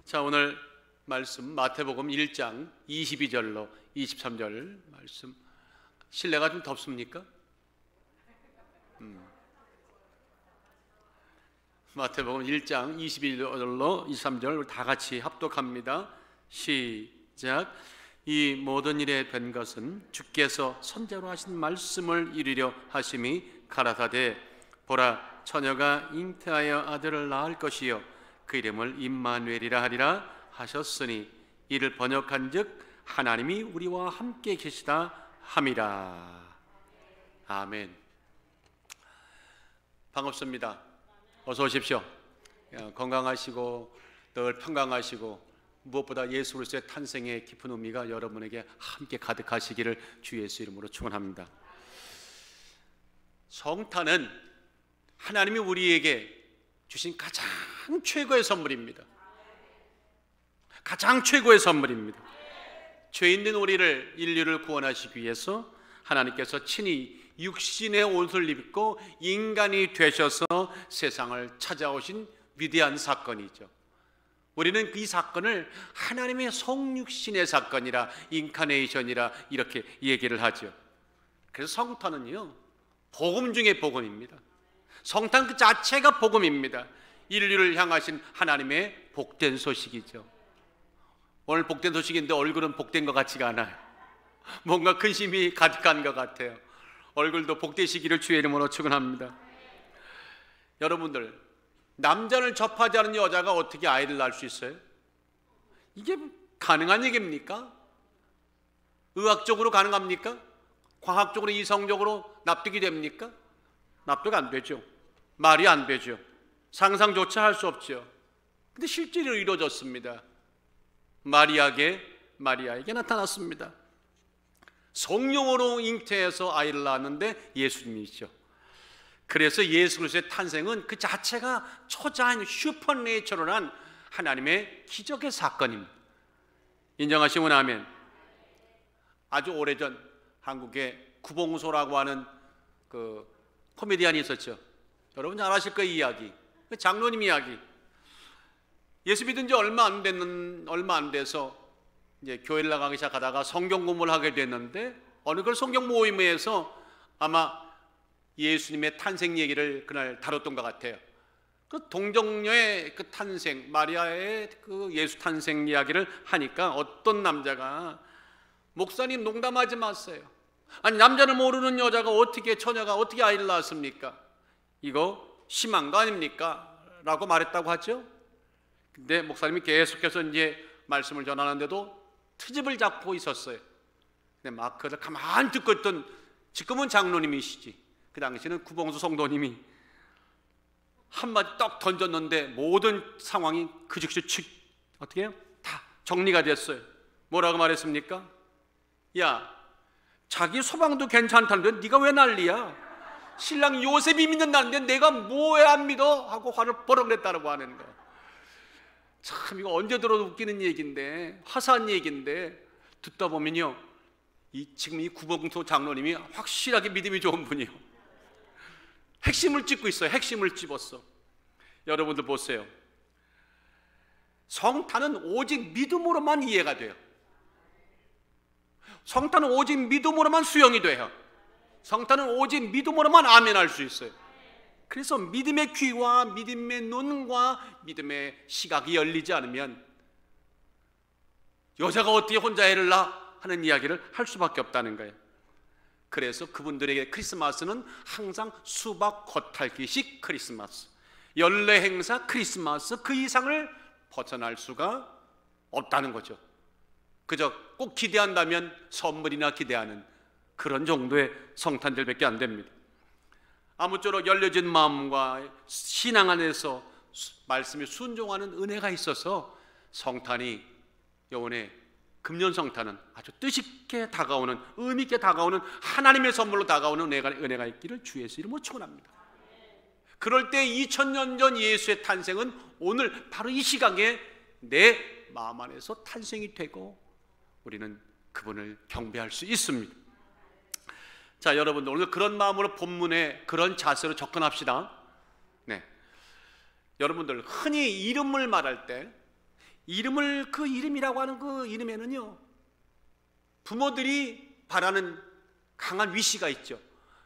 자, 오늘 말씀 마태복음 1장 22절로 23절 말씀. 실내가 좀 덥습니까? 마태복음 1장 22절로 23절 다 같이 합독합니다. 시작. 이 모든 일에 된 것은 주께서 선제로 하신 말씀을 이루려 하심이 가라사대, 보라, 처녀가 잉태하여 아들을 낳을 것이요 그 이름을 임마누엘이라 하리라 하셨으니 이를 번역한즉 하나님이 우리와 함께 계시다 함이라. 아멘. 반갑습니다. 어서 오십시오. 건강하시고 늘 평강하시고 무엇보다 예수 그리스도의 탄생의 깊은 의미가 여러분에게 함께 가득하시기를 주 예수 이름으로 축원합니다. 성탄은 하나님이 우리에게 주신 가장 최고의 선물입니다. 가장 최고의 선물입니다. 죄 있는 우리를, 인류를 구원하시기 위해서 하나님께서 친히 육신의 옷을 입고 인간이 되셔서 세상을 찾아오신 위대한 사건이죠. 우리는 이 사건을 하나님의 성육신의 사건이라, 인카네이션이라 이렇게 얘기를 하죠. 그래서 성탄은요, 복음 중에 복음입니다. 성탄 그 자체가 복음입니다. 인류를 향하신 하나님의 복된 소식이죠. 오늘 복된 소식인데 얼굴은 복된 것 같지가 않아요. 뭔가 근심이 가득한 것 같아요. 얼굴도 복되시기를 주의 이름으로 축원합니다. 여러분들, 남자를 접하지 않은 여자가 어떻게 아이를 낳을 수 있어요? 이게 가능한 얘기입니까? 의학적으로 가능합니까? 과학적으로, 이성적으로 납득이 됩니까? 납득 안 되죠. 말이 안 되죠. 상상조차 할 수 없죠. 근데 실제로 이루어졌습니다. 마리아에게 나타났습니다. 성령으로 잉태해서 아이를 낳았는데 예수님이죠. 그래서 예수 그리스도의 탄생은 그 자체가 초자연 슈퍼내처럴한 하나님의 기적의 사건입니다. 인정하시면 아멘. 아주 오래전 한국에 구봉소라고 하는 그 코미디언이 있었죠. 여러분 잘 아실 거예요. 이야기, 장로님 이야기. 예수 믿은 지 얼마 안 돼서 이제 교회를 나가기 시작하다가 성경 공부를 하게 됐는데 어느 그 성경 모임에서 아마 예수님의 탄생 얘기를 그날 다뤘던 것 같아요. 그 동정녀의 그 탄생, 마리아의 그 예수 탄생 이야기를 하니까 어떤 남자가, 목사님 농담하지 마세요. 아니, 남자를 모르는 여자가 어떻게, 처녀가 어떻게 아이를 낳았습니까? 이거 심한 거 아닙니까? 라고 말했다고 하죠. 근데 목사님이 계속해서 이제 말씀을 전하는데도 트집을 잡고 있었어요. 근데 막 그걸 가만히 듣고 있던, 지금은 장로님이시지, 그 당시는 구봉수 성도님이 한마디 떡 던졌는데 모든 상황이 그 즉시 어떻게 해요? 다 정리가 됐어요. 뭐라고 말했습니까? 야, 자기 소방도 괜찮다는데 네가 왜 난리야? 신랑 요셉이 믿는다는데 내가 뭐 왜 안 믿어? 하고 화를 버럭 냈다고 하는 거. 참, 이거 언제 들어도 웃기는 얘기인데, 화사한 얘기인데, 듣다 보면요, 지금 이 구봉소 장로님이 확실하게 믿음이 좋은 분이요, 핵심을 짚고 있어요. 핵심을 짚었어. 여러분들 보세요. 성탄은 오직 믿음으로만 이해가 돼요. 성탄은 오직 믿음으로만 수용이 돼요. 성탄은 오직 믿음으로만 아멘할 수 있어요. 그래서 믿음의 귀와 믿음의 눈과 믿음의 시각이 열리지 않으면 여자가 어떻게 혼자 애를 낳아 하는 이야기를 할 수밖에 없다는 거예요. 그래서 그분들에게 크리스마스는 항상 수박 겉핥기식 크리스마스, 연례 행사 크리스마스, 그 이상을 벗어날 수가 없다는 거죠. 그저 꼭 기대한다면 선물이나 기대하는 그런 정도의 성탄절밖에 안 됩니다. 아무쪼록 열려진 마음과 신앙 안에서 말씀에 순종하는 은혜가 있어서 성탄이, 여호와의 금년 성탄은 아주 뜻있게 다가오는, 의미 있게 다가오는, 하나님의 선물로 다가오는 은혜가 있기를 주 예수 이름으로 축원합니다. 그럴 때 2000년 전 예수의 탄생은 오늘 바로 이 시각에 내 마음 안에서 탄생이 되고 우리는 그분을 경배할 수 있습니다. 자, 여러분들 오늘 그런 마음으로 본문에 그런 자세로 접근합시다. 네, 여러분들 흔히 이름을 말할 때 이름을, 그 이름이라고 하는 그 이름에는요, 부모들이 바라는 강한 위시가 있죠.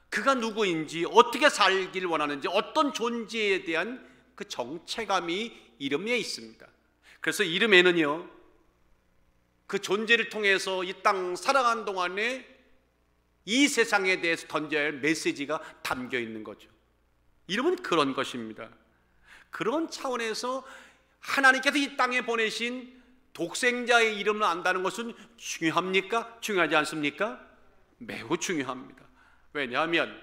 그가 누구인지, 어떻게 살기를 원하는지, 어떤 존재에 대한 그 정체감이 이름에 있습니다. 그래서 이름에는요, 그 존재를 통해서 이 땅 살아가는 동안에 이 세상에 대해서 던져야 할 메시지가 담겨 있는 거죠. 이름은 그런 것입니다. 그런 차원에서 하나님께서 이 땅에 보내신 독생자의 이름을 안다는 것은 중요합니까? 중요하지 않습니까? 매우 중요합니다. 왜냐하면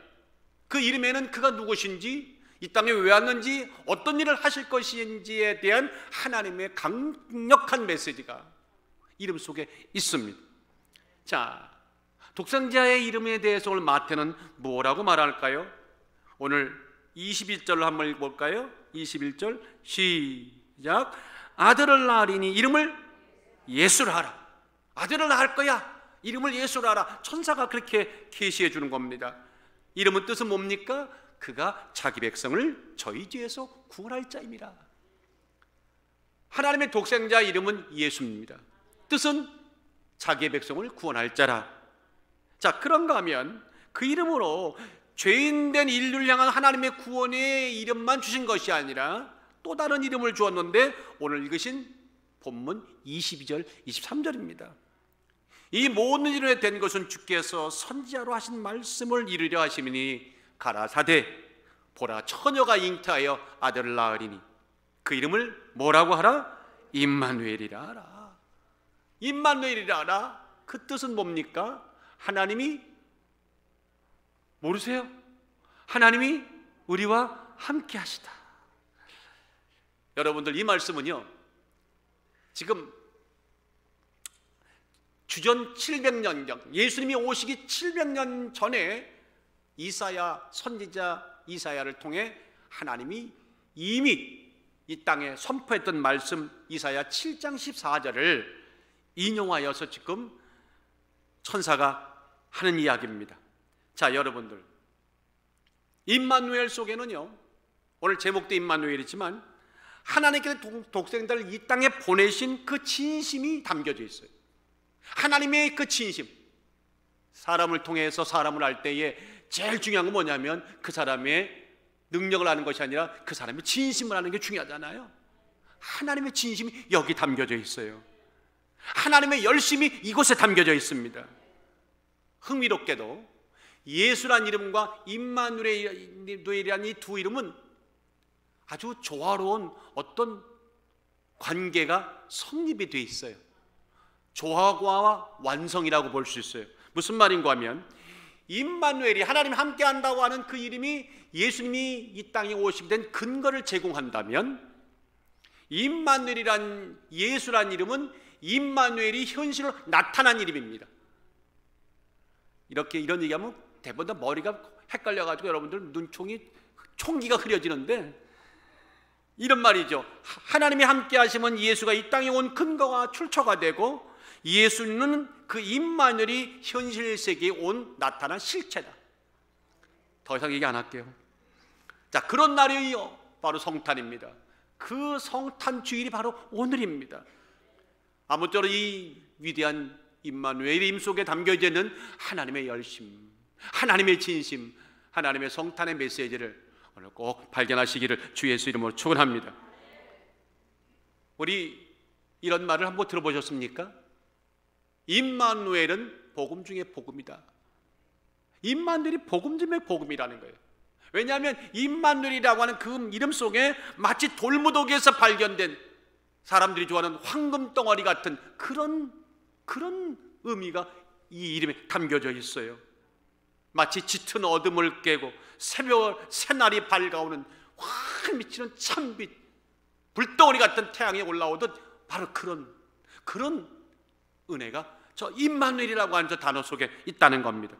그 이름에는 그가 누구신지, 이 땅에 왜 왔는지, 어떤 일을 하실 것인지에 대한 하나님의 강력한 메시지가 이름 속에 있습니다. 자, 독생자의 이름에 대해서 오늘 마태는 뭐라고 말할까요? 오늘 21절로 한번 읽어볼까요? 21절 시작. 아들을 낳으리니 이름을 예수라 하라. 아들을 낳을 거야. 이름을 예수라 하라. 천사가 그렇게 계시해 주는 겁니다. 이름은 뜻은 뭡니까? 그가 자기 백성을 저희 죄에서 구원할 자입니다. 하나님의 독생자 이름은 예수입니다. 뜻은 자기의 백성을 구원할 자라. 자, 그런가 하면 그 이름으로 죄인된 인류를 향한 하나님의 구원의 이름만 주신 것이 아니라 또 다른 이름을 주었는데 오늘 읽으신 본문 22절 23절입니다. 이 모든 일에 된 것은 주께서 선지자로 하신 말씀을 이루려 하심이니 가라사대 보라 처녀가 잉태하여 아들을 낳으리니 그 이름을 뭐라고 하라? 임마누엘이라 하라. 임마누엘이라 하라. 그 뜻은 뭡니까? 하나님이, 모르세요? 하나님이 우리와 함께 하시다. 여러분들, 이 말씀은요, 지금 주전 700년경, 예수님이 오시기 700년 전에 이사야, 선지자 이사야를 통해 하나님이 이미 이 땅에 선포했던 말씀 이사야 7장 14절을 인용하여서 지금 천사가 하는 이야기입니다. 자, 여러분들, 임마누엘 속에는요, 오늘 제목도 임마누엘이지만 하나님께서 독생자를 이 땅에 보내신 그 진심이 담겨져 있어요. 하나님의 그 진심, 사람을 통해서 사람을 할 때에 제일 중요한 건 뭐냐면 그 사람의 능력을 아는 것이 아니라 그 사람의 진심을 아는 게 중요하잖아요. 하나님의 진심이 여기 담겨져 있어요. 하나님의 열심이 이곳에 담겨져 있습니다. 흥미롭게도 예수란 이름과 임마누엘이라는 이 두 이름은 아주 조화로운 어떤 관계가 성립이 되어 있어요. 조화와 완성이라고 볼 수 있어요. 무슨 말인가 하면 임마누엘이 하나님 함께 한다고 하는 그 이름이 예수님이 이 땅에 오시게 된 근거를 제공한다면, 임마누엘이란 예수란 이름은 임마누엘이 현실로 나타난 이름입니다. 이런 얘기하면 대부분 다 머리가 헷갈려가지고 여러분들 총기가 흐려지는데, 이런 말이죠. 하나님이 함께 하시면 예수가 이 땅에 온 근거가 출처가 되고, 예수는 그 임마누엘이 현실 세계에 온 나타난 실체다. 더 이상 얘기 안 할게요. 자, 그런 날이 바로 성탄입니다. 그 성탄 주일이 바로 오늘입니다. 아무쪼록 이 위대한 임마누엘의 임 속에 담겨져 있는 하나님의 열심, 하나님의 진심, 하나님의 성탄의 메시지를 오늘 꼭 발견하시기를 주 예수 이름으로 축원합니다. 우리 이런 말을 한번 들어보셨습니까? 임마누엘은 복음 중에 복음이다. 임마누엘이 복음 중에 복음이라는 거예요. 왜냐하면 임마누엘이라고 하는 그 이름 속에 마치 돌무더기에서 발견된 사람들이 좋아하는 황금 덩어리 같은 그런 의미가 이 이름에 담겨져 있어요. 마치 짙은 어둠을 깨고 새날이 밝아오는 확 미치는 찬빛, 불덩어리 같은 태양이 올라오듯 바로 그런 은혜가 저 임마누엘이라고 하는 저 단어 속에 있다는 겁니다.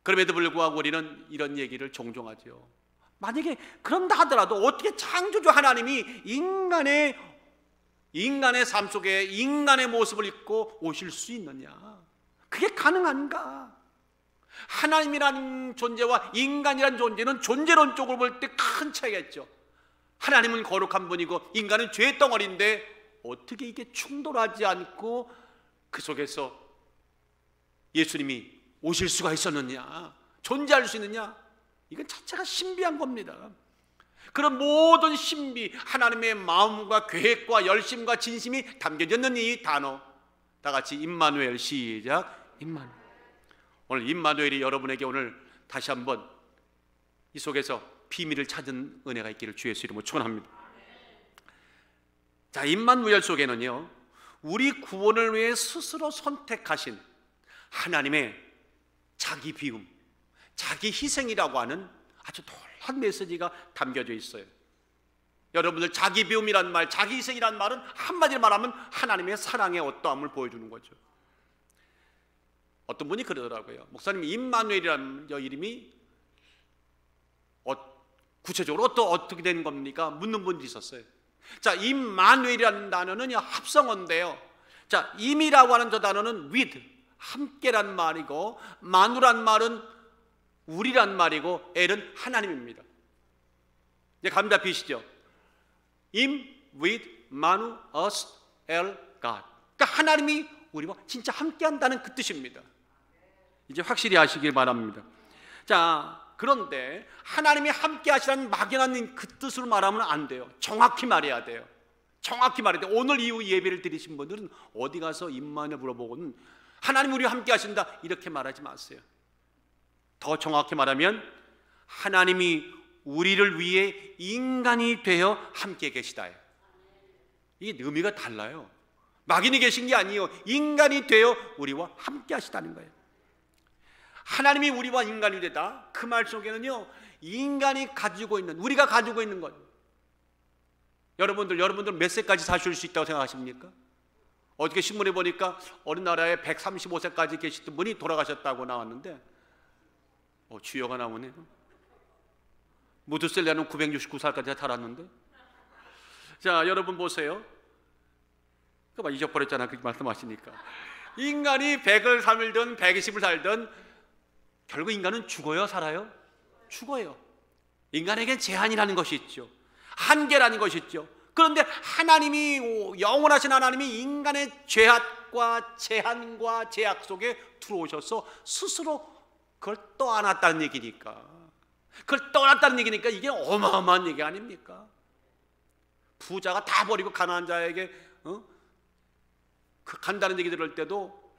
그럼에도 불구하고 우리는 이런 얘기를 종종 하죠. 만약에 그런다 하더라도 어떻게 창조주 하나님이 인간의 삶 속에 인간의 모습을 입고 오실 수 있느냐? 그게 가능한가? 하나님이라는 존재와 인간이라는 존재는 존재론적으로 볼 때 큰 차이가 있죠. 하나님은 거룩한 분이고 인간은 죄의 덩어리인데 어떻게 이게 충돌하지 않고 그 속에서 예수님이 오실 수가 있었느냐, 존재할 수 있느냐, 이건 자체가 신비한 겁니다. 그런 모든 신비, 하나님의 마음과 계획과 열심과 진심이 담겨져 있는 이 단어, 다 같이 임마누엘, 시작. 임마누엘. 오늘 임마누엘이 여러분에게 오늘 다시 한번 이 속에서 비밀을 찾은 은혜가 있기를 주 예수 이름으로 축원합니다. 자, 임마누엘 속에는요, 우리 구원을 위해 스스로 선택하신 하나님의 자기 비움, 자기 희생이라고 하는 아주 놀라운 메시지가 담겨져 있어요. 여러분들, 자기 비움이란 말, 자기 희생이란 말은 한마디로 말하면 하나님의 사랑의 어떠함을 보여주는 거죠. 어떤 분이 그러더라고요. 목사님, 임마누엘이라는 이름이 구체적으로 어떻게 된 겁니까? 묻는 분이 있었어요. 자, 임마누엘이라는 단어는 합성어인데요. 자, 임이라고 하는 저 단어는 with, 함께란 말이고, 마누란 말은 우리란 말이고, 엘은 하나님입니다. 이제 감이 잡히시죠? 임, with, 마누, us, el, God. 그러니까 하나님이 우리와 진짜 함께한다는 그 뜻입니다. 이제 확실히 아시길 바랍니다. 자, 그런데 하나님이 함께 하시라는 막연한 그 뜻으로 말하면 안 돼요. 정확히 말해야 돼요. 정확히 말해야 돼요. 오늘 이후 예배를 드리신 분들은 어디 가서 임마누엘 물어보고는 하나님 우리와 함께 하신다 이렇게 말하지 마세요. 더 정확히 말하면 하나님이 우리를 위해 인간이 되어 함께 계시다요. 이게 의미가 달라요. 막연히 계신 게 아니에요. 인간이 되어 우리와 함께 하시다는 거예요. 하나님이 우리와 인간이 되다, 그 말 속에는요, 인간이 가지고 있는, 우리가 가지고 있는 것, 여러분들 몇 세까지 사실 수 있다고 생각하십니까? 어저께 신문에 보니까 어느 나라에 135세까지 계시던 분이 돌아가셨다고 나왔는데, 주여가 나오네. 무드셀라는 969살까지 살았는데. 자, 여러분 보세요. 그만 잊어버렸잖아, 그렇게 말씀하시니까. 인간이 100을 살든 120을 살든 결국 인간은 죽어요, 살아요? 죽어요. 인간에겐 제한이라는 것이 있죠. 한계라는 것이 있죠. 그런데 하나님이, 영원하신 하나님이 인간의 죄악과 제한과 제약 속에 들어오셔서 스스로 그걸 떠안았다는 얘기니까, 그걸 떠났다는 얘기니까 이게 어마어마한 얘기 아닙니까? 부자가 다 버리고 가난한 자에게 간다는 얘기 들을 때도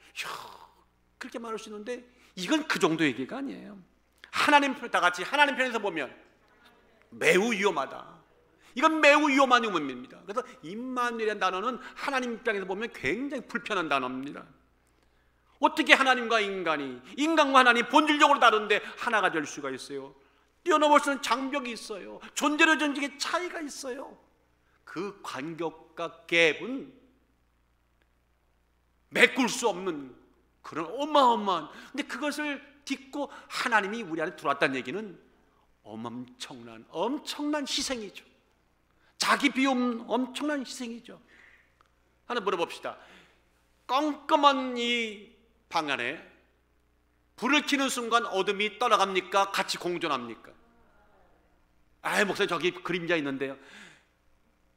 그렇게 말할 수 있는데, 이건 그 정도 얘기가 아니에요. 하나님 다 같이 하나님 편에서 보면 매우 위험하다. 이건 매우 위험한 의미입니다. 그래서 임마누엘이라는 단어는 하나님 입장에서 보면 굉장히 불편한 단어입니다. 어떻게 하나님과 인간이, 인간과 하나님 본질적으로 다른데 하나가 될 수가 있어요? 뛰어넘을 수 있는 장벽이 있어요. 존재로 존재의 차이가 있어요. 그 간격과 갭은 메꿀 수 없는 그런 어마어마한, 근데 그것을 딛고 하나님이 우리 안에 들어왔다는 얘기는 엄청난 희생이죠. 자기 비움, 엄청난 희생이죠. 하나 물어봅시다. 껌껌한 이 방 안에 불을 켜는 순간 어둠이 떠나갑니까? 같이 공존합니까? 목사님, 저기 그림자 있는데요,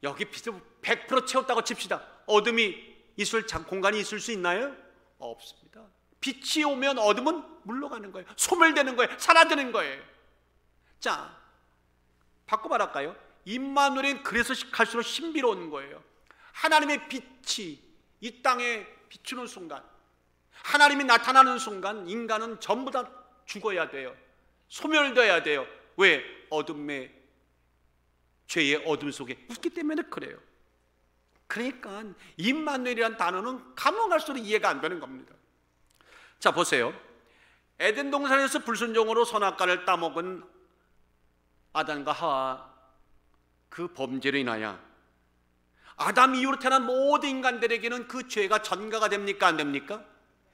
여기 빛을 100% 채웠다고 칩시다. 어둠이 있을 공간이 있을 수 있나요? 없습니다. 빛이 오면 어둠은 물러가는 거예요. 소멸되는 거예요. 사라지는 거예요. 자, 바꿔 말할까요? 임마누엘은 그래서 갈수록 신비로운 거예요. 하나님의 빛이 이 땅에 비추는 순간, 하나님이 나타나는 순간 인간은 전부 다 죽어야 돼요. 소멸되어야 돼요. 왜? 어둠의, 죄의 어둠 속에 있기 때문에 그래요. 그러니까 임마누엘이라는 단어는 가면 갈수록 이해가 안 되는 겁니다. 자, 보세요. 에덴 동산에서 불순종으로 선악과를 따먹은 아담과 하와, 그 범죄로 인하여 아담 이후로 태어난 모든 인간들에게는 그 죄가 전가가 됩니까? 안 됩니까?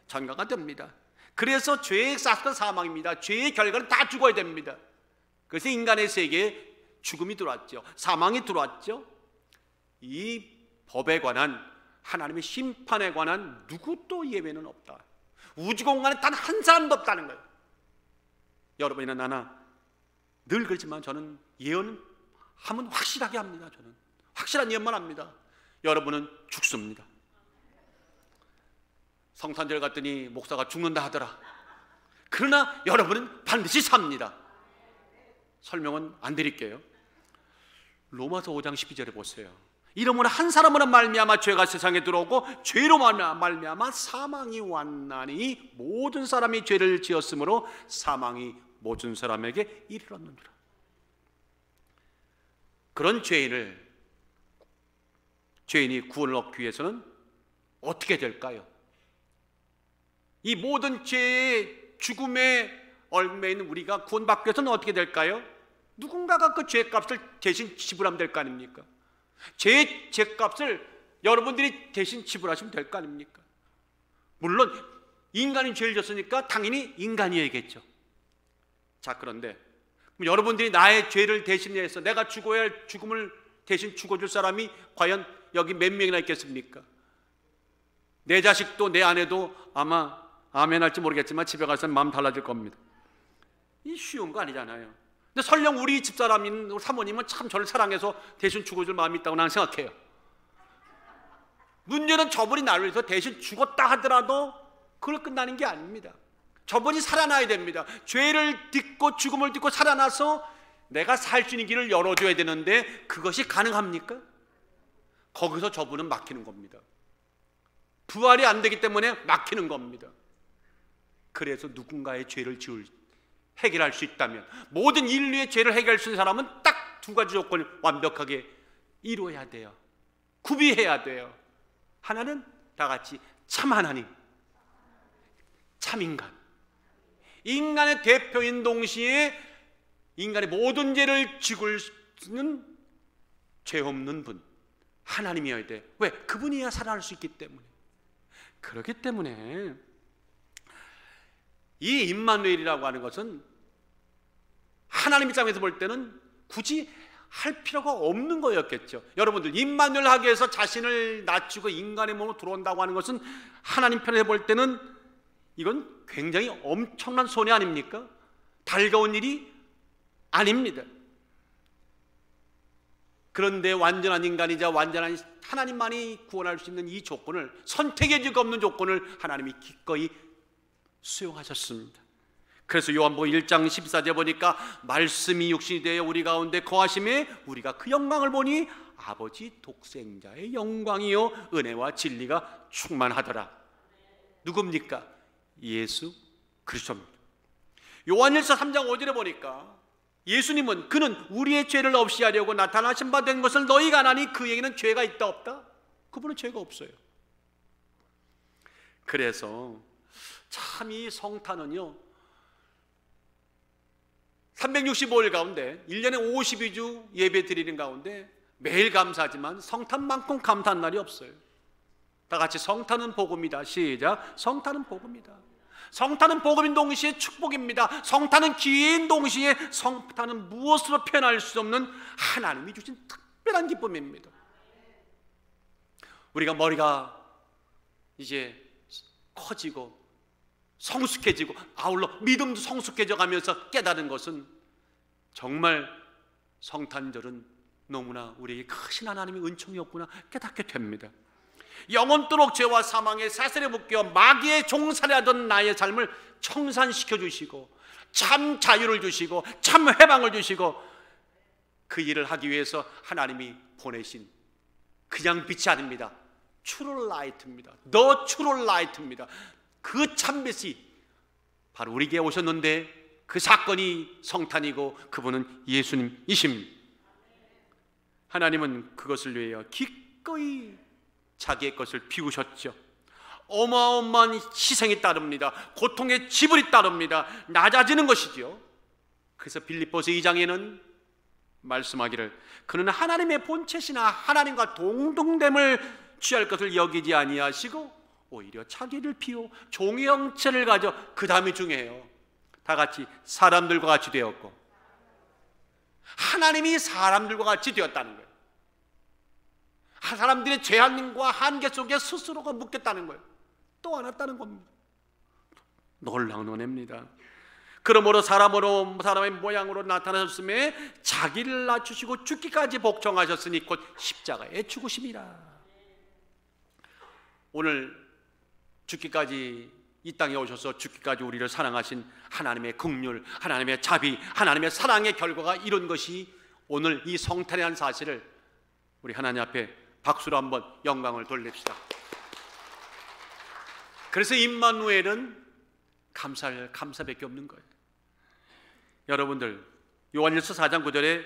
전가가 됩니다. 그래서 죄의 싹은 사망입니다. 죄의 결과는 다 죽어야 됩니다. 그래서 인간의 세계에 죽음이 들어왔죠. 사망이 들어왔죠. 이 법에 관한, 하나님의 심판에 관한 누구도 예외는 없다. 우주공간에 단 한 사람도 없다는 거예요. 여러분이나 나나 늘 그렇지만 저는 예언은 하면 확실하게 합니다. 저는 확실한 예언만 합니다. 여러분은 죽습니다. 성탄절 갔더니 목사가 죽는다 하더라. 그러나 여러분은 반드시 삽니다. 설명은 안 드릴게요. 로마서 5장 12절에 보세요. 이러므로 한 사람으로 말미암아 죄가 세상에 들어오고 죄로 말미암아 사망이 왔나니 모든 사람이 죄를 지었으므로 사망이 모든 사람에게 이르렀느니라. 그런 죄인이 구원을 얻기 위해서는 어떻게 될까요? 이 모든 죄의 죽음의 얼매에 있는 우리가 구원받기 위해서는 어떻게 될까요? 누군가가 그 죄값을 대신 지불하면 될 거 아닙니까? 죄값을 여러분들이 대신 지불하시면 될 거 아닙니까? 물론 인간이 죄를 졌으니까 당연히 인간이어야겠죠. 자, 그런데 여러분들이 나의 죄를 대신해서 내가 죽어야 할 죽음을 대신 죽어줄 사람이 과연 여기 몇 명이나 있겠습니까? 내 자식도 내 아내도 아마 아멘 할지 모르겠지만 집에 가서는 마음 달라질 겁니다. 이 쉬운 거 아니잖아요. 근데 설령 우리 집사람인 사모님은 참 저를 사랑해서 대신 죽어줄 마음이 있다고 나는 생각해요. 문제는 저분이 나를 위해서 대신 죽었다 하더라도 그걸 끝나는 게 아닙니다. 저분이 살아나야 됩니다. 죄를 딛고 죽음을 딛고 살아나서 내가 살 수 있는 길을 열어줘야 되는데 그것이 가능합니까? 거기서 저분은 막히는 겁니다. 부활이 안 되기 때문에 막히는 겁니다. 그래서 누군가의 죄를 해결할 수 있다면, 모든 인류의 죄를 해결할 수 있는 사람은 딱 두 가지 조건을 완벽하게 이루어야 돼요. 구비해야 돼요. 하나는 다 같이 참 하나님, 참 인간. 인간의 대표인 동시에 인간의 모든 죄를 지을 수 있는 죄 없는 분, 하나님이어야 돼. 왜? 그분이야 살아날 수 있기 때문에. 그렇기 때문에 이 임마누엘이라고 하는 것은 하나님 입장에서 볼 때는 굳이 할 필요가 없는 거였겠죠. 여러분들, 임마누엘 하기 위해서 자신을 낮추고 인간의 몸으로 들어온다고 하는 것은 하나님 편에서 볼 때는 이건 굉장히 엄청난 손해 아닙니까? 달가운 일이 아닙니다. 그런데 완전한 인간이자 완전한 하나님만이 구원할 수 있는 이 조건을, 선택의 여지가 없는 조건을 하나님이 기꺼이 수용하셨습니다. 그래서 요한복음 1장 14절에 보니까 말씀이 육신이 되어 우리 가운데 거하심에 우리가 그 영광을 보니 아버지 독생자의 영광이요 은혜와 진리가 충만하더라. 누굽니까? 예수 그리스도입니다. 요한일서 3장 5절에 보니까 예수님은 그는 우리의 죄를 없이 하려고 나타나신 바 된 것을 너희가 아나니 그에게는 죄가 있다 없다? 그분은 죄가 없어요. 그래서 참 이 성탄은요 365일 가운데 1년에 52주 예배 드리는 가운데 매일 감사하지만 성탄만큼 감사한 날이 없어요. 다 같이 성탄은 복음이다. 시작. 성탄은 복음이다. 성탄은 복음인 동시에 축복입니다. 성탄은 기회인 동시에 성탄은 무엇으로 표현할 수 없는 하나님이 주신 특별한 기쁨입니다. 우리가 머리가 이제 커지고 성숙해지고 아울러 믿음도 성숙해져 가면서 깨달은 것은 정말 성탄절은 너무나 우리에게 크신 하나님의 은총이었구나 깨닫게 됩니다. 영원토록 죄와 사망의 사슬에 묶여 마귀의 종살이 하던 나의 삶을 청산시켜 주시고 참 자유를 주시고 참 해방을 주시고 그 일을 하기 위해서 하나님이 보내신 그냥 빛이 아닙니다. 트루 라이트입니다. 더 트루 라이트입니다. 그 참빛이 바로 우리에게 오셨는데 그 사건이 성탄이고 그분은 예수님이십니다. 하나님은 그것을 위하여 기꺼이 자기의 것을 비우셨죠. 어마어마한 희생이 따릅니다. 고통의 지불이 따릅니다. 낮아지는 것이죠. 그래서 빌립보서 2장에는 말씀하기를 그는 하나님의 본체시나 하나님과 동등됨을 취할 것을 여기지 아니하시고 오히려 자기를 비워 종의 형체를 가져, 그 다음이 중요해요. 다 같이 사람들과 같이 되었고, 하나님이 사람들과 같이 되었다는 거예요. 사람들의 죄악과 한계 속에 스스로가 묶였다는 거예요. 또 안았다는 겁니다. 놀라운 은혜입니다. 그러므로 사람의 모양으로 나타나셨음에 자기를 낮추시고 죽기까지 복종하셨으니 곧 십자가의 죽으심이라. 오늘 죽기까지 이 땅에 오셔서 죽기까지 우리를 사랑하신 하나님의 긍휼, 하나님의 자비, 하나님의 사랑의 결과가 이런 것이 오늘 이 성탄이라는 사실을 우리 하나님 앞에 박수로 한번 영광을 돌립시다. 그래서 임마누엘은 감사밖에 없는 거예요. 여러분들, 요한일서 4장 9절에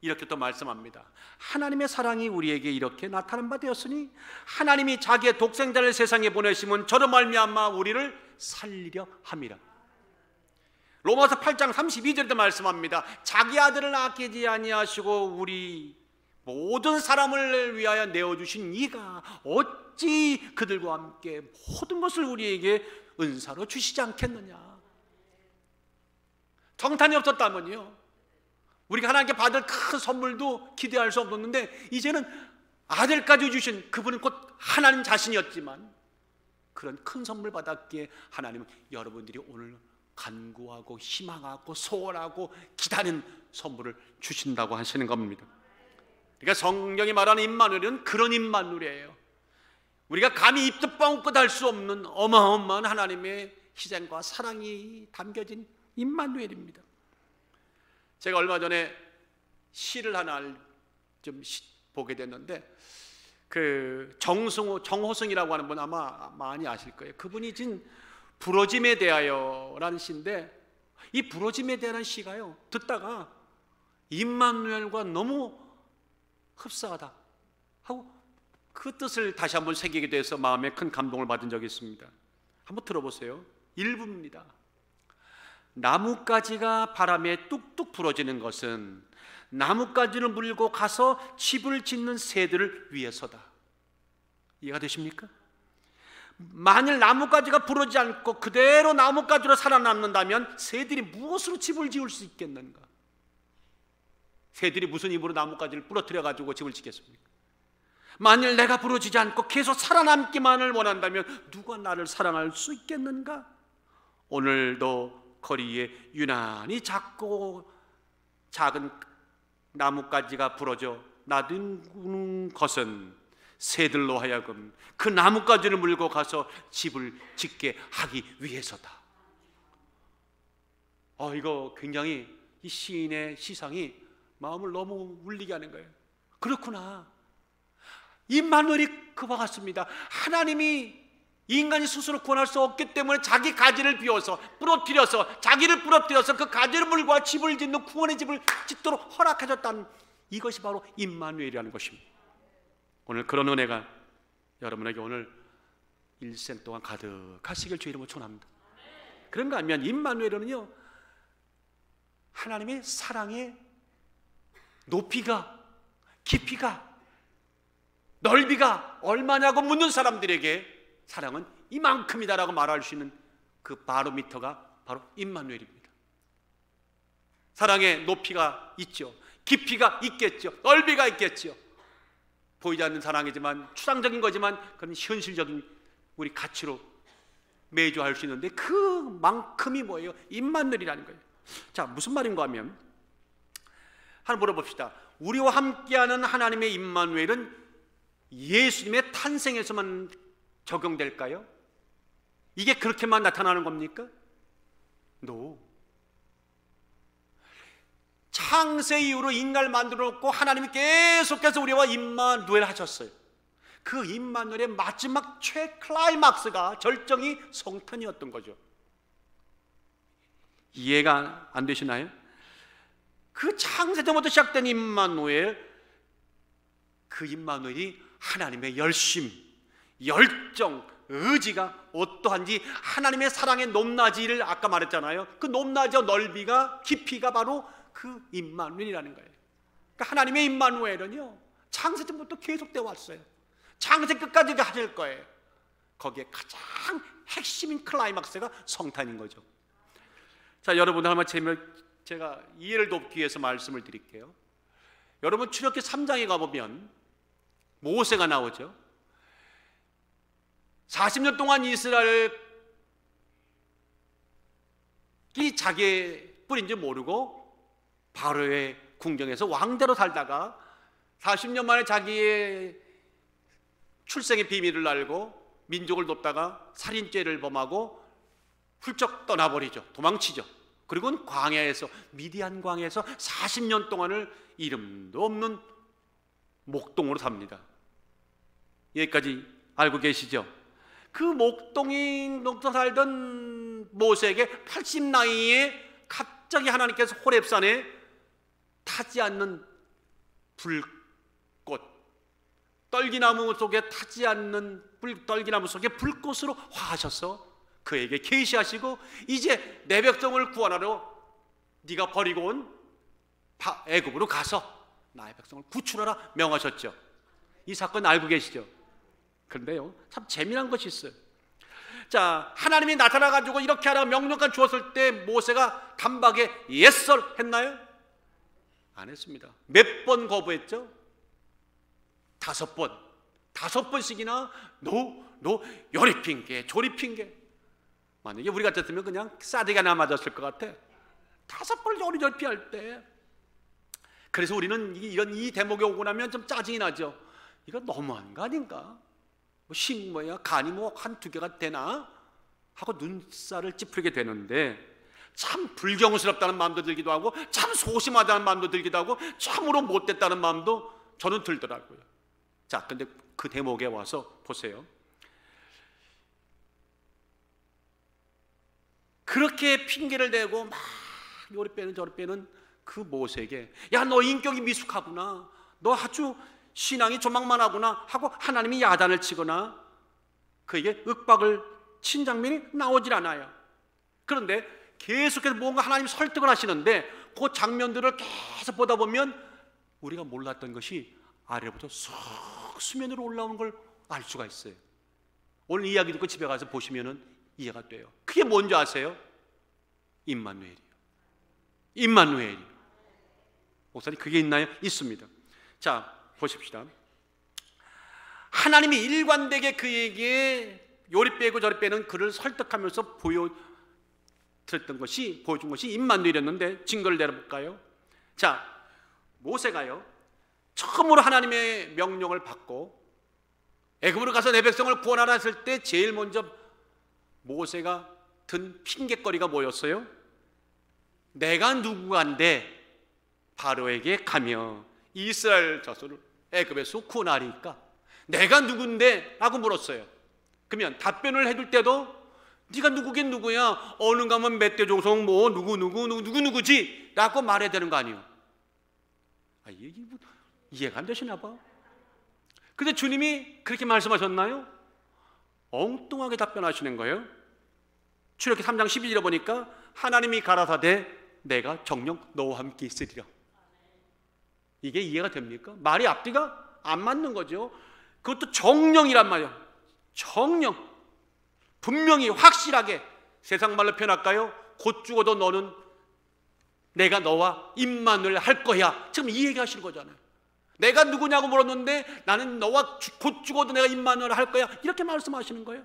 이렇게 또 말씀합니다. 하나님의 사랑이 우리에게 이렇게 나타난 바 되었으니 하나님이 자기의 독생자를 세상에 보내심은 저로 말미암아 우리를 살리려 함이라. 로마서 8장 32절에도 말씀합니다. 자기 아들을 아끼지 아니하시고 우리 모든 사람을 위하여 내어주신 이가 어찌 그들과 함께 모든 것을 우리에게 은사로 주시지 않겠느냐. 성탄이 없었다면요, 우리가 하나님께 받을 큰 선물도 기대할 수 없었는데 이제는 아들까지 주신 그분은 곧 하나님 자신이었지만 그런 큰 선물 받았기에 하나님은 여러분들이 오늘 간구하고 희망하고 소원하고 기다리는 선물을 주신다고 하시는 겁니다. 그러니까 성경이 말하는 임마누엘은 그런 임마누엘이에요. 우리가 감히 입도 뻥긋 할 수 없는 어마어마한 하나님의 희생과 사랑이 담겨진 임마누엘입니다. 제가 얼마 전에 시를 하나 좀 보게 됐는데 정호승이라고 하는 분 아마 많이 아실 거예요. 그분이 진 부러짐에 대하여라는 시인데, 이 부러짐에 대한 시가요, 듣다가 임마누엘과 너무 흡사하다 하고 그 뜻을 다시 한번 새기게 돼서 마음에 큰 감동을 받은 적이 있습니다. 한번 들어보세요. 일부입니다. 나뭇가지가 바람에 뚝뚝 부러지는 것은 나뭇가지를 물고 가서 집을 짓는 새들을 위해서다. 이해가 되십니까? 만일 나뭇가지가 부러지지 않고 그대로 나뭇가지로 살아남는다면 새들이 무엇으로 집을 지을 수 있겠는가? 새들이 무슨 힘으로 나뭇가지를 부러뜨려 가지고 집을 짓겠습니까? 만일 내가 부러지지 않고 계속 살아남기만을 원한다면 누가 나를 사랑할 수 있겠는가? 오늘도 거리에 유난히 작고 작은 나뭇가지가 부러져 놔둔 것은 새들로 하여금 그 나뭇가지를 물고 가서 집을 짓게 하기 위해서다. 이거 굉장히 이 시인의 시상이 마음을 너무 울리게 하는 거예요. 그렇구나. 임마누엘이 그와 같습니다. 하나님이 인간이 스스로 구원할 수 없기 때문에 자기 가지를 비워서 자기를 부러뜨려서 그 가지를 물고 집을 짓는 구원의 집을 짓도록 허락하셨다는, 이것이 바로 임마누엘이라는 것입니다. 오늘 그런 은혜가 여러분에게 오늘 일생 동안 가득하시길 주 이름으로 축원합니다. 그런가 하면 임마누엘은요, 하나님의 사랑의 높이가, 깊이가, 넓이가 얼마냐고 묻는 사람들에게 사랑은 이만큼이다라고 말할 수 있는 그 바로미터가 바로 임마누엘입니다. 사랑의 높이가 있죠. 깊이가 있겠죠. 넓이가 있겠죠. 보이지 않는 사랑이지만, 추상적인 거지만 그건 현실적인 우리 가치로 매조할 수 있는데 그만큼이 뭐예요? 임마누엘이라는 거예요. 자, 무슨 말인가 하면 하나 물어봅시다. 우리와 함께하는 하나님의 임마누엘은 예수님의 탄생에서만 적용될까요? 이게 그렇게만 나타나는 겁니까? No. 창세 이후로 인간을 만들어 놓고 하나님이 계속해서 우리와 임마누엘 하셨어요. 그 임마누엘의 마지막 최클라이막스가, 절정이 성탄이었던 거죠. 이해가 안 되시나요? 그 창세 때부터 시작된 임마누엘, 그 임마누엘이 하나님의 열심, 열정, 의지가 어떠한지, 하나님의 사랑의 높낮이를 아까 말했잖아요. 그 높낮이와 넓이가, 깊이가 바로 그 임마누엘이라는 거예요. 그러니까 하나님의 임마누엘은요, 창세 때부터 계속되어 왔어요. 창세 끝까지 하실 거예요. 거기에 가장 핵심인 클라이막스가 성탄인 거죠. 자, 여러분들 한번 제가 이해를 돕기 위해서 말씀을 드릴게요. 여러분 출애굽기 3장에 가보면 모세가 나오죠. 40년 동안 이스라엘 이 자기의 뿔인지 모르고 바로의 궁정에서 왕대로 살다가 40년 만에 자기의 출생의 비밀을 알고 민족을 돕다가 살인죄를 범하고 훌쩍 떠나버리죠. 도망치죠. 그리고는 광야에서, 미디안 광야에서 40년 동안을 이름도 없는 목동으로 삽니다. 여기까지 알고 계시죠? 그 목동에서 살던 모세에게 80 나이에 갑자기 하나님께서 호렙산에 타지 않는 불꽃, 떨기나무 속에 타지 않는 떨기나무 속에 불꽃으로 화하셔서 그에게 계시하시고, 이제 내 백성을 구원하러 네가 버리고 온 애굽으로 가서 나의 백성을 구출하라 명하셨죠. 이 사건 알고 계시죠? 그런데요, 참 재미난 것이 있어요. 자, 하나님이 나타나가지고 이렇게 하라고 명령까지 주었을 때 모세가 단박에 예썰 했나요? 안 했습니다. 몇 번 거부했죠? 5번. 5번씩이나 노 요리 핑계, 조리 핑계. 만약에 우리 같았으면 그냥 싸대기가 맞았을 것 같아. 5번 요리조리 피할 때. 그래서 우리는 이 대목에 오고 나면 좀 짜증이 나죠. 이거 너무한 거 아닌가? 간이 한두 개가 되나? 하고 눈살을 찌푸리게 되는데, 참 불경스럽다는 마음도 들기도 하고, 참 소심하다는 마음도 들기도 하고, 참으로 못됐다는 마음도 저는 들더라고요. 자, 근데 그 대목에 와서 보세요. 그렇게 핑계를 대고 막 요리 빼는 저리 빼는 그 모세에게, 야, 너 인격이 미숙하구나, 너 아주 신앙이 조망만하구나 하고 하나님이 야단을 치거나 그에게 윽박을 친 장면이 나오질 않아요. 그런데 계속해서 뭔가 하나님이 설득을 하시는데, 그 장면들을 계속 보다 보면 우리가 몰랐던 것이 아래부터 쑥 수면으로 올라오는 걸 알 수가 있어요. 오늘 이야기 듣고 집에 가서 보시면 이해가 돼요. 그게 뭔지 아세요? 임마누엘이요. 임마누엘이요. 목사님, 그게 있나요? 있습니다. 자, 보십시다. 하나님이 일관되게 그에게 요리 빼고 저리 빼는 그를 설득하면서 보여준 것이 임마누엘이었는데, 증거를 내려볼까요? 자, 모세가요, 처음으로 하나님의 명령을 받고 애굽으로 가서 내 백성을 구원하라 했을 때 제일 먼저 모세가 든 핑계거리가 뭐였어요? 내가 누구간데 바로에게 가며 이스라엘 자손을 애굽에서 구원하리까? 내가 누군데? 라고 물었어요. 그러면 답변을 해줄 때도 네가 누구긴 누구야, 어느 가면 몇 대 조성 뭐 누구지? 라고 말해야 되는 거 아니에요? 이해가 안 되시나 봐. 근데 주님이 그렇게 말씀하셨나요? 엉뚱하게 답변하시는 거예요. 출애굽기 3장 12절에 보니까 하나님이 가라사대 내가 정녕 너와 함께 있으리라. 이게 이해가 됩니까? 말이 앞뒤가 안 맞는 거죠. 그것도 정령이란 말이에요. 정령. 분명히 확실하게, 세상 말로 표현할까요? 곧 죽어도 너는 내가 너와 임마누엘 할 거야. 지금 이 얘기 하시는 거잖아요. 내가 누구냐고 물었는데 나는 너와 곧 죽어도 내가 임마누엘 할 거야. 이렇게 말씀하시는 거예요.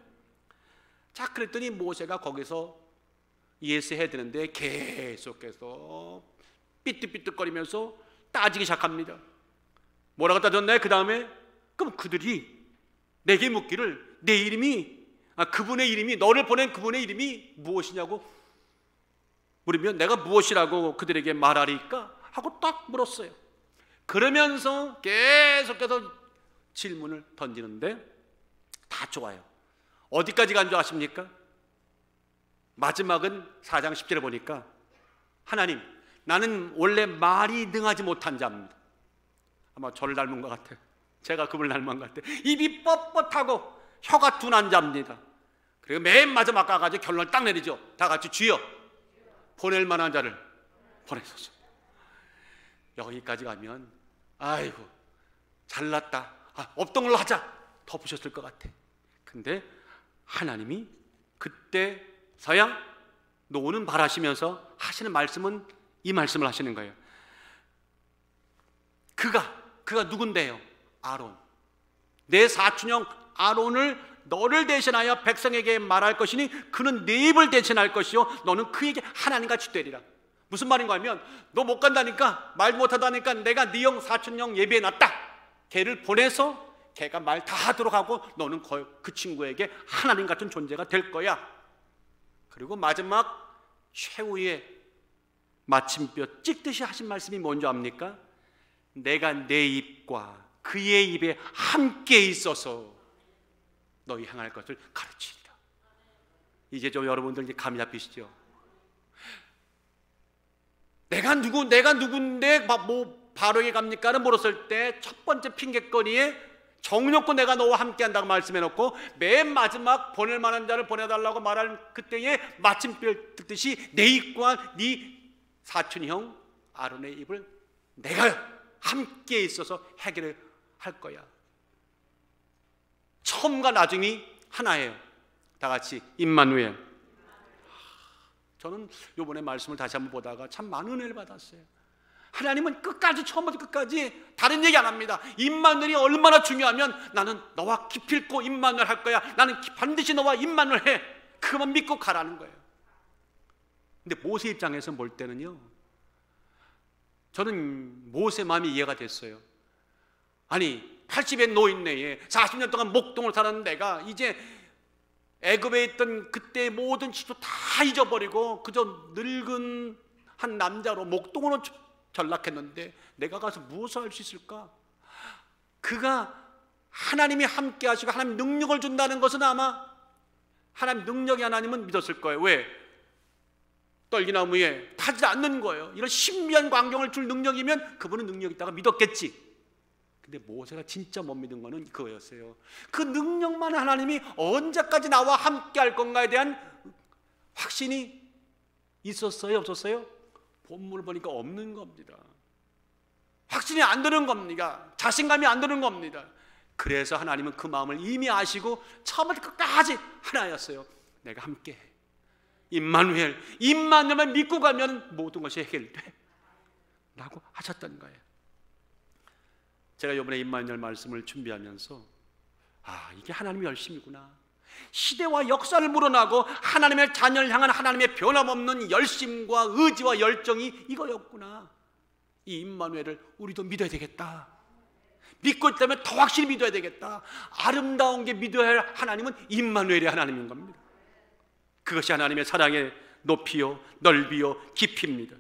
자, 그랬더니 모세가 거기서 예수해야 되는데 계속해서 삐뚤삐뚤거리면서 따지기 시작합니다. 뭐라고 따졌나요? 그 다음에 그럼 그들이 내게 묻기를 내 이름이 그분의 이름이, 너를 보낸 그분의 이름이 무엇이냐고 물으면 내가 무엇이라고 그들에게 말하리까? 하고 딱 물었어요. 그러면서 계속해서 질문을 던지는데 다 좋아요. 어디까지 간 줄 아십니까? 마지막은 4장 10절에 보니까 하나님, 나는 원래 말이 능하지 못한 자입니다. 아마 저를 닮은 것 같아요. 제가 그분을 닮은 것 같아요. 입이 뻣뻣하고 혀가 둔한 자입니다. 그리고 맨 마지막 가가지고 결론을 딱 내리죠. 다 같이 주여 보낼 만한 자를 보내소서. 여기까지 가면 아이고 잘났다, 없던 걸로 하자 덮으셨을 것 같아. 근데 하나님이 그때서야 노는 바라시면서 하시는 말씀은 이 말씀을 하시는 거예요. 그가 누군데요? 아론. 내 사촌형 아론을 너를 대신하여 백성에게 말할 것이니 그는 네 입을 대신할 것이요 너는 그에게 하나님같이 되리라. 무슨 말인가 하면 너 못 간다니까, 말 못하다니까 내가 네 형 사촌 형 예비해 놨다. 걔를 보내서 걔가 말 다 하도록 하고 너는 그 친구에게 하나님 같은 존재가 될 거야. 그리고 마지막 최후의 마침표 찍듯이 하신 말씀이 뭔지 압니까? 내가 내 입과 그의 입에 함께 있어서 너희 행할 것을 가르치리라. 이제 좀 여러분들 이제 감이 잡히시죠? 내가 누군데 뭐 바로에게 갑니까는 물었을 때 첫 번째 핑계거리에 정욕고 내가 너와 함께 한다고 말씀해놓고 맨 마지막 보낼 만한 자를 보내달라고 말할 그때에 마침표를 듣듯이 내 입과 네 사촌 형 아론의 입을 내가 함께 있어서 해결을 할 거야. 처음과 나중이 하나예요. 다 같이 임마누엘. 저는 이번에 말씀을 다시 한번 보다가 참 많은 은혜를 받았어요. 하나님은 끝까지, 처음부터 끝까지 다른 얘기 안 합니다. 임마누엘이 얼마나 중요하면 나는 너와 기필코 임마누엘 할 거야. 나는 반드시 너와 임마누엘 해. 그것만 믿고 가라는 거예요. 근데 모세 입장에서 볼 때는요, 저는 모세 마음이 이해가 됐어요. 아니 80의 노인네에 40년 동안 목동을 살았는 내가 이제 애굽에 있던 그때의 모든 지도 다 잊어버리고 그저 늙은 한 남자로 목동으로 전락했는데 내가 가서 무엇을 할 수 있을까? 그가 하나님이 함께 하시고 하나님 능력을 준다는 것은 아마 하나님 능력이 하나님은 믿었을 거예요. 왜? 떨기나무에 타지 않는 거예요. 이런 신비한 광경을 줄 능력이면 그분은 능력이 있다가 믿었겠지. 근데 모세가 진짜 못 믿은 거는 그거였어요. 그 능력만 하나님이 언제까지 나와 함께 할 건가에 대한 확신이 있었어요? 없었어요? 본문을 보니까 없는 겁니다. 확신이 안 드는 겁니다. 자신감이 안 드는 겁니다. 그래서 하나님은 그 마음을 이미 아시고 처음부터 끝까지 하나였어요. 내가 함께 해. 임마누엘만 믿고 가면 모든 것이 해결돼 라고 하셨던 거예요. 제가 이번에 임마누엘 말씀을 준비하면서 이게 하나님의 열심이구나. 시대와 역사를 물어나고 하나님의 자녀를 향한 하나님의 변함없는 열심과 의지와 열정이 이거였구나. 이 임마누엘을 우리도 믿어야 되겠다. 믿고 있다면 더 확실히 믿어야 되겠다. 아름다운 게 믿어야 할 하나님은 임마누엘의 하나님인 겁니다. 그것이 하나님의 사랑의 높이요 넓이요 깊이입니다.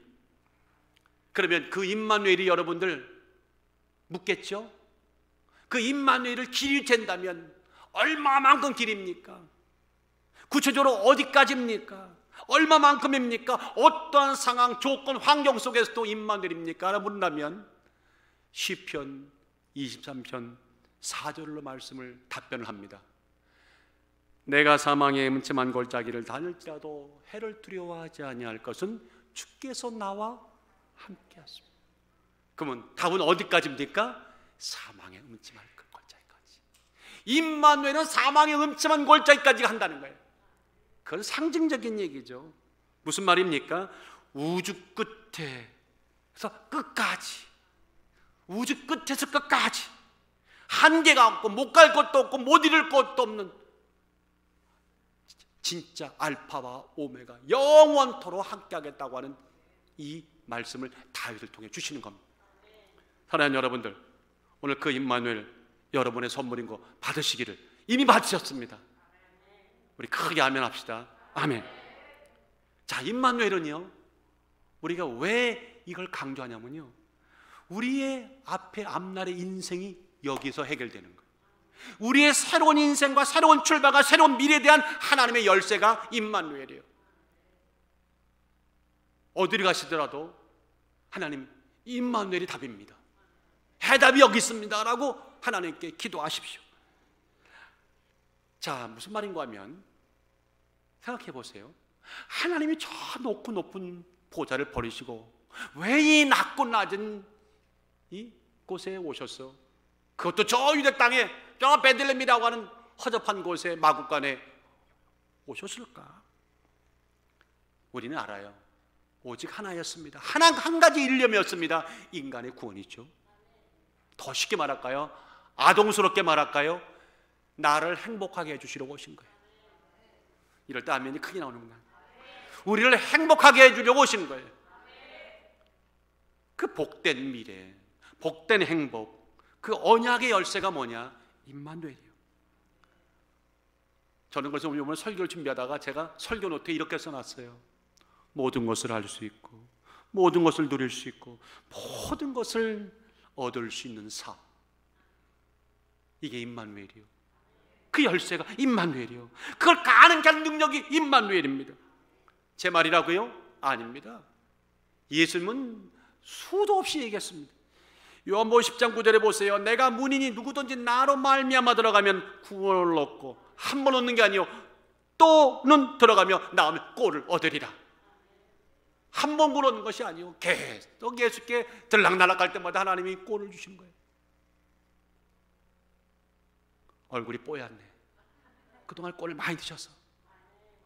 그러면 그 임마누엘이 여러분들 묻겠죠? 그 임마누엘을 길이 잰다면 얼마만큼 길입니까? 구체적으로 어디까지입니까? 얼마만큼입니까? 어떠한 상황, 조건, 환경 속에서도 임마누엘입니까? 라고 묻는다면 시편 23편 4절로 말씀을 답변을 합니다. 내가 사망의 음침한 골짜기를 다닐지라도 해를 두려워하지 아니할 것은 주께서 나와 함께 하십니다. 그러면 답은 어디까지입니까? 사망의 음침한 골짜기까지. 임마누엘은 사망의 음침한 골짜기까지 한다는 거예요. 그건 상징적인 얘기죠. 무슨 말입니까? 우주 끝에서 끝까지, 우주 끝에서 끝까지 한계가 없고 못 갈 곳도 없고 못 이룰 곳도 없는 진짜 알파와 오메가 영원토록 함께하겠다고 하는 이 말씀을 다윗을 통해 주시는 겁니다. 사랑하는 여러분들, 오늘 그 임마누엘 여러분의 선물인 거 받으시기를 이미 받으셨습니다. 우리 크게 아멘 합시다. 아멘. 자, 임마누엘은요, 우리가 왜 이걸 강조하냐면요, 우리의 앞날의 인생이 여기서 해결되는 거예요. 우리의 새로운 인생과 새로운 출발과 새로운 미래에 대한 하나님의 열쇠가 임마누엘이에요. 어디를 가시더라도 하나님, 임마누엘이 답입니다. 해답이 여기 있습니다 라고 하나님께 기도하십시오. 자, 무슨 말인가 하면 생각해 보세요. 하나님이 저 높고 높은 보좌를 버리시고 왜 이 낮고 낮은 이 곳에 오셨어? 그것도 저 유대 땅에, 저 베들레헴이라고 하는 허접한 곳에 마구간에 오셨을까? 우리는 알아요. 오직 하나였습니다. 한 가지 일념이었습니다. 인간의 구원이죠. 더 쉽게 말할까요? 아동스럽게 말할까요? 나를 행복하게 해주시려고 오신 거예요. 이럴 때 아멘이 크게 나오는구나. 우리를 행복하게 해주려고 오신 거예요. 그 복된 미래, 복된 행복, 그 언약의 열쇠가 뭐냐? 임마누엘이요. 저는 그래서 오늘 설교를 준비하다가 제가 설교 노트에 이렇게 써놨어요. 모든 것을 알 수 있고, 모든 것을 누릴 수 있고, 모든 것을 얻을 수 있는 삶, 이게 임마누엘이요. 그 열쇠가 임마누엘이요. 그걸 가는 능력이 임마누엘입니다. 제 말이라고요? 아닙니다. 예수님은 수도 없이 얘기했습니다. 요한복음 10장 9절에 보세요. 내가 문이니 누구든지 나로 말미암아 들어가면 구원을 얻고, 한 번 얻는 게 아니요 또는 들어가며 나오면 꼴을 얻으리라. 한 번 꼴 얻는 것이 아니요 계속 예수께 들락날락 갈 때마다 하나님이 꼴을 주신 거예요. 얼굴이 뽀얗네. 그동안 꼴을 많이 드셔서.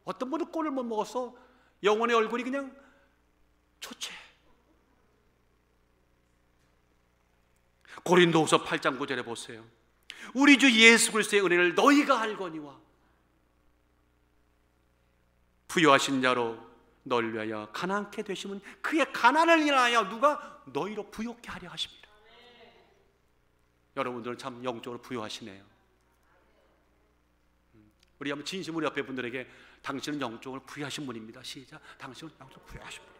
어떤 분은 꼴을 못 먹어서 영혼의 얼굴이 그냥 초췌. 고린도후서 8장 9절에 보세요. 우리 주 예수 그리스도의 은혜를 너희가 알거니와 부유하신 자로 너를 위하여 가난케 되심은 그의 가난을 인하여 누가 너희로 부욕케 하려 하십니다. 여러분들은 참 영적으로 부유하시네요. 우리 한번 진심으로 옆에 분들에게 당신은 영적으로 부유하신 분입니다. 시작. 당신은 영적으로 부유하신 분입니다.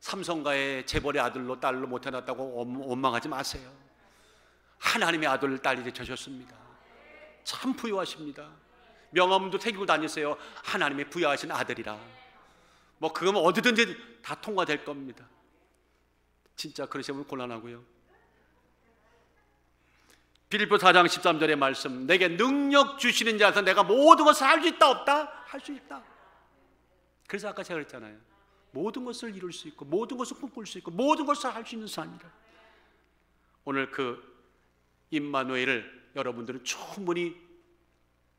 삼성가의 재벌의 아들로 딸로 못 해놨다고 원망하지 마세요. 하나님의 아들 딸이 되셨습니다. 참 부유하십니다. 명함도 새기고 다니세요. 하나님의 부유하신 아들이라. 뭐 그거면 어디든지 다 통과될 겁니다. 진짜 그러시면 곤란하고요. 빌립보 4장 13절의 말씀, 내게 능력 주시는 자에서 내가 모든 것을 할 수 있다 없다? 할 수 있다. 그래서 아까 제가 그랬잖아요. 모든 것을 이룰 수 있고, 모든 것을 꿈꿀 수 있고, 모든 것을 할 수 있는 사람이다. 오늘 그 임마누엘을 여러분들은 충분히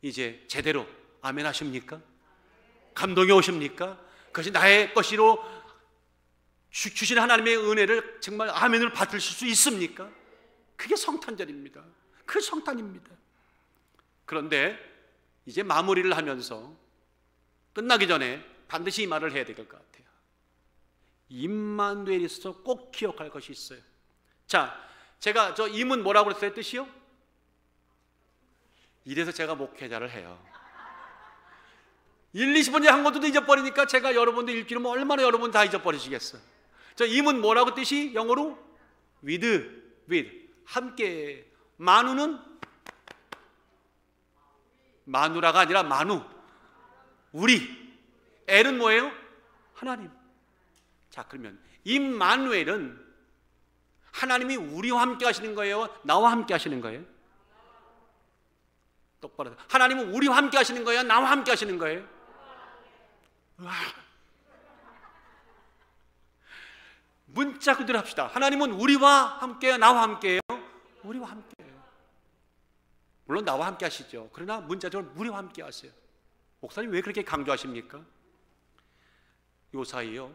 이제 제대로 아멘 하십니까? 감동이 오십니까? 그것이 나의 것이로 주신 하나님의 은혜를 정말 아멘을 받으실 수 있습니까? 그게 성탄절입니다. 그 성탄입니다. 그런데 이제 마무리를 하면서 끝나기 전에 반드시 이 말을 해야 될 것 같아요. 임마누엘에 있어서 꼭 기억할 것이 있어요. 자, 제가 저 임은 뭐라고 그랬어요? 뜻이요? 이래서 제가 목회자를 해요. 1, 20번 한 것도 잊어버리니까 제가 여러분들 일주일은 얼마나 여러분 다 잊어버리시겠어요. 저 임은 뭐라고 뜻이? 영어로 with 함께. 마누는 마누라가 아니라 마누, 우리. 엘은 뭐예요? 하나님. 자, 그러면 임마누엘은 하나님이 우리와 함께 하시는 거예요? 나와 함께 하시는 거예요? 똑바로. 하나님은 우리와 함께 하시는 거예요? 나와 함께 하시는 거예요? 와. 문자 그대로 합시다. 하나님은 우리와 함께요? 나와 함께요? 우리와 함께요. 물론 나와 함께 하시죠. 그러나 문자적으로 우리와 함께 하세요. 목사님 왜 그렇게 강조하십니까? 요 사이요,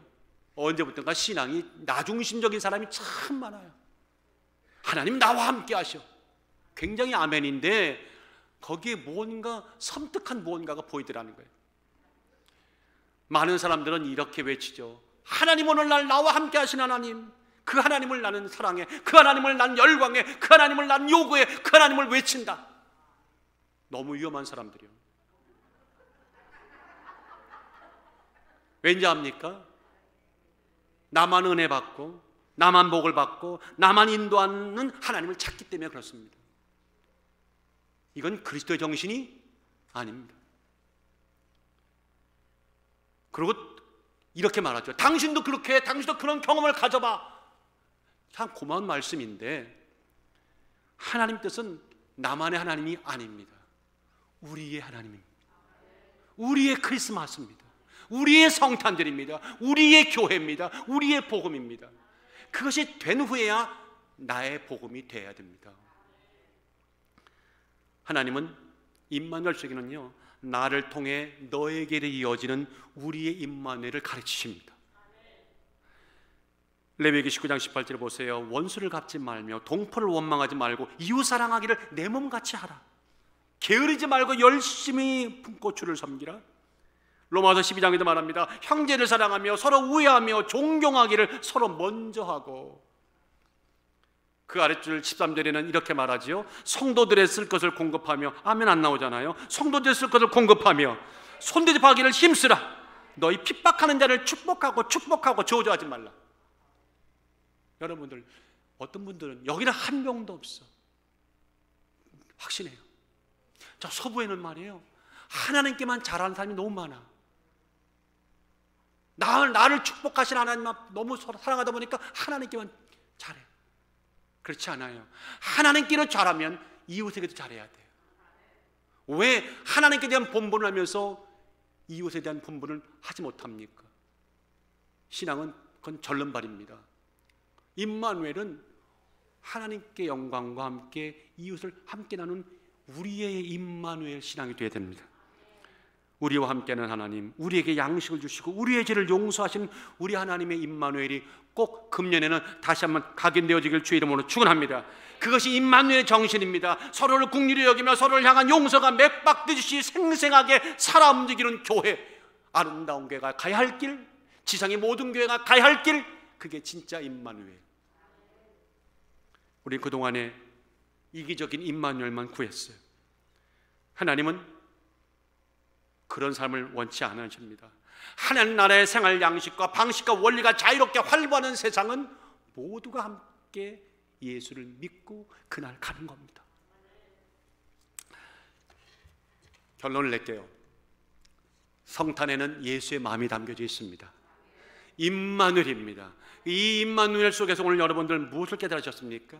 언제부턴가 신앙이 나중심적인 사람이 참 많아요. 하나님 나와 함께 하셔. 굉장히 아멘인데 거기에 뭔가 섬뜩한 무언가가 보이더라는 거예요. 많은 사람들은 이렇게 외치죠. 하나님 오늘 날 나와 함께 하신 하나님, 그 하나님을 나는 사랑해, 그 하나님을 난 열광해, 그 하나님을 난 요구해, 그 하나님을 외친다. 너무 위험한 사람들이요. 왠지 압니까? 나만 은혜 받고, 나만 복을 받고, 나만 인도하는 하나님을 찾기 때문에 그렇습니다. 이건 그리스도의 정신이 아닙니다. 그리고 이렇게 말하죠. 당신도 그렇게 해, 당신도 그런 경험을 가져봐. 참 고마운 말씀인데 하나님 뜻은 나만의 하나님이 아닙니다. 우리의 하나님입니다. 우리의 크리스마스입니다. 우리의 성탄절입니다. 우리의 교회입니다. 우리의 복음입니다. 그것이 된 후에야 나의 복음이 돼야 됩니다. 하나님은 임마누엘 속에는요, 나를 통해 너에게 이어지는 우리의 임마누엘을 가르치십니다. 레위기 19장 18절에 보세요. 원수를 갚지 말며 동포를 원망하지 말고 이웃 사랑하기를 내 몸같이 하라. 게으르지 말고 열심히 품고 주를 섬기라. 로마서 12장에도 말합니다. 형제를 사랑하며 서로 우애하며 존경하기를 서로 먼저 하고. 그 아랫줄 13절에는 이렇게 말하지요. 성도들의 쓸 것을 공급하며, 아멘 안 나오잖아요. 성도들의 쓸 것을 공급하며 손대접하기를 힘쓰라. 너희 핍박하는 자를 축복하고 저주하지 말라. 여러분들, 어떤 분들은 여기는 한 명도 없어. 확신해요. 저 서부에는 말이에요, 하나님께만 잘하는 사람이 너무 많아. 나를 축복하신 하나님만 너무 사랑하다 보니까 하나님께만 잘해. 그렇지 않아요. 하나님께로 잘하면 이웃에게도 잘해야 돼요. 왜 하나님께 대한 본분을 하면서 이웃에 대한 본분을 하지 못합니까? 신앙은 그건 절름발입니다. 임마누엘은 하나님께 영광과 함께 이웃을 함께 나누는 우리의 임마누엘 신앙이 되어야 됩니다. 우리와 함께하는 하나님, 우리에게 양식을 주시고 우리의 죄를 용서하신 우리 하나님의 임마누엘이 꼭 금년에는 다시 한번 각인되어지길 주의 이름으로 축원합니다. 그것이 임마누엘의 정신입니다. 서로를 긍휼히 여기며 서로를 향한 용서가 맥박듯이 생생하게 살아 움직이는 교회, 아름다운 교회가 가야 할 길, 지상의 모든 교회가 가야 할 길, 그게 진짜 임마누엘. 우리 그동안에 이기적인 임마누엘만 구했어요. 하나님은 그런 삶을 원치 않으십니다. 하나님 나라의 생활 양식과 방식과 원리가 자유롭게 활보하는 세상은 모두가 함께 예수를 믿고 그날 가는 겁니다. 결론을 낼게요. 성탄에는 예수의 마음이 담겨져 있습니다. 임마누엘입니다. 이 임마누엘 속에서 오늘 여러분들 무엇을 깨달으셨습니까?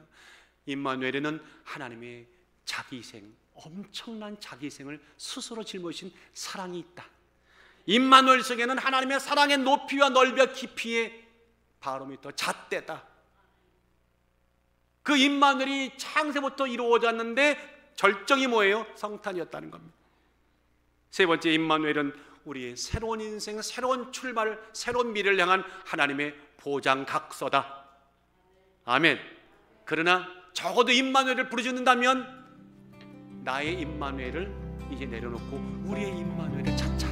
임마누엘에는 하나님의 자기희생, 엄청난 자기희생을 스스로 짊어진 사랑이 있다. 임마누엘 속에는 하나님의 사랑의 높이와 넓이와 깊이의 바로미터 잣대다. 그 임마누엘이 창세부터 이루어졌는데 절정이 뭐예요? 성탄이었다는 겁니다. 세 번째, 임마누엘은 우리의 새로운 인생, 새로운 출발, 새로운 미래를 향한 하나님의 보장각서다. 아멘. 그러나 적어도 임마누엘을 부르짖는다면 나의 임마누엘을 이제 내려놓고 우리의 임마누엘을 찾자.